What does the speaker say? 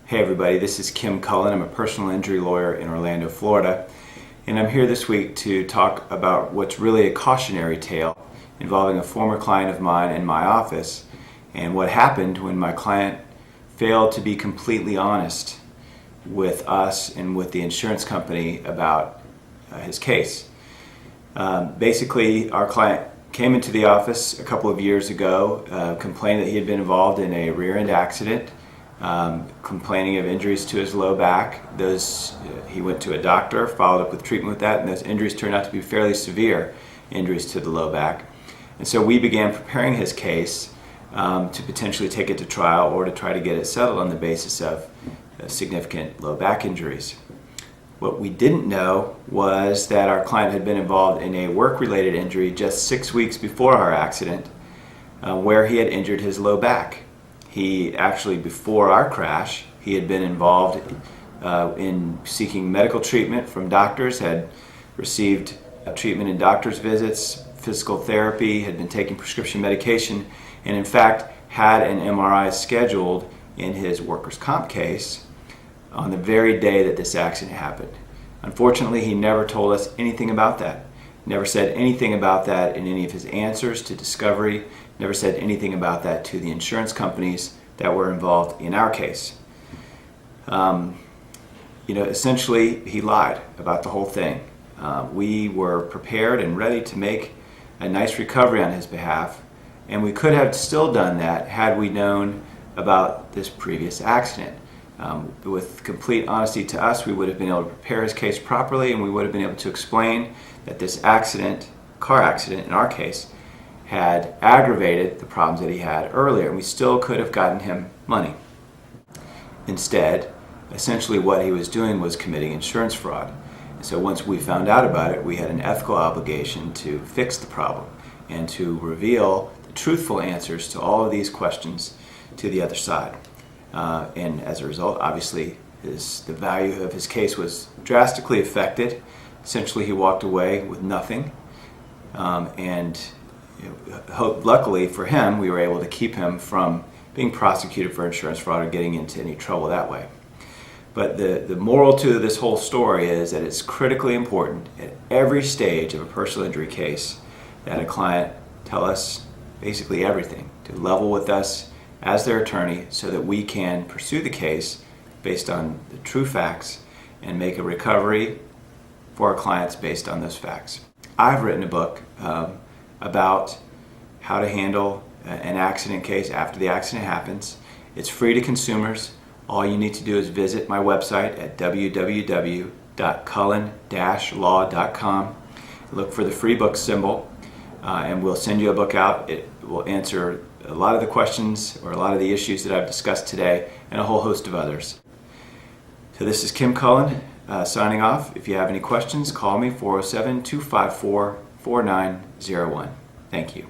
Hey everybody, this is Kim Cullen. I'm a personal injury lawyer in Orlando, Florida, and I'm here this week to talk about what's really a cautionary tale involving a former client of mine in my office and what happened when my client failed to be completely honest with us and with the insurance company about his case. Basically, our client came into the office a couple of years ago, complaining that he had been involved in a rear-end accident, complaining of injuries to his low back. He went to a doctor, followed up with treatment with that, and those injuries turned out to be fairly severe injuries to the low back. And so we began preparing his case to potentially take it to trial or to try to get it settled on the basis of significant low back injuries. What we didn't know was that our client had been involved in a work-related injury just 6 weeks before our accident, where he had injured his low back. He actually, before our crash, he had been involved in seeking medical treatment from doctors, had received treatment in doctor's visits, physical therapy, had been taking prescription medication, and in fact had an MRI scheduled in his workers' comp case on the very day that this accident happened. Unfortunately, he never told us anything about that. Never said anything about that in any of his answers to discovery, never said anything about that to the insurance companies that were involved in our case. Essentially, he lied about the whole thing. We were prepared and ready to make a nice recovery on his behalf, and we could have still done that had we known about this previous accident. With complete honesty to us, we would have been able to prepare his case properly, and we would have been able to explain that this accident, car accident in our case, had aggravated the problems that he had earlier, and we still could have gotten him money. Instead, essentially what he was doing was committing insurance fraud. And so once we found out about it, we had an ethical obligation to fix the problem and to reveal the truthful answers to all of these questions to the other side. And as a result, obviously, the value of his case was drastically affected. Essentially, he walked away with nothing. Luckily for him, we were able to keep him from being prosecuted for insurance fraud or getting into any trouble that way. But the moral to this whole story is that it's critically important at every stage of a personal injury case that a client tell us basically everything, to level with us as their attorney so that we can pursue the case based on the true facts and make a recovery for our clients based on those facts. I've written a book about how to handle an accident case after the accident happens. It's free to consumers. All you need to do is visit my website at www.cullen-law.com. Look for the free book symbol, and we'll send you a book out. It will answer a lot of the questions or a lot of the issues that I've discussed today and a whole host of others. So this is Kim Cullen signing off. If you have any questions, call me 407-254-4901. Thank you.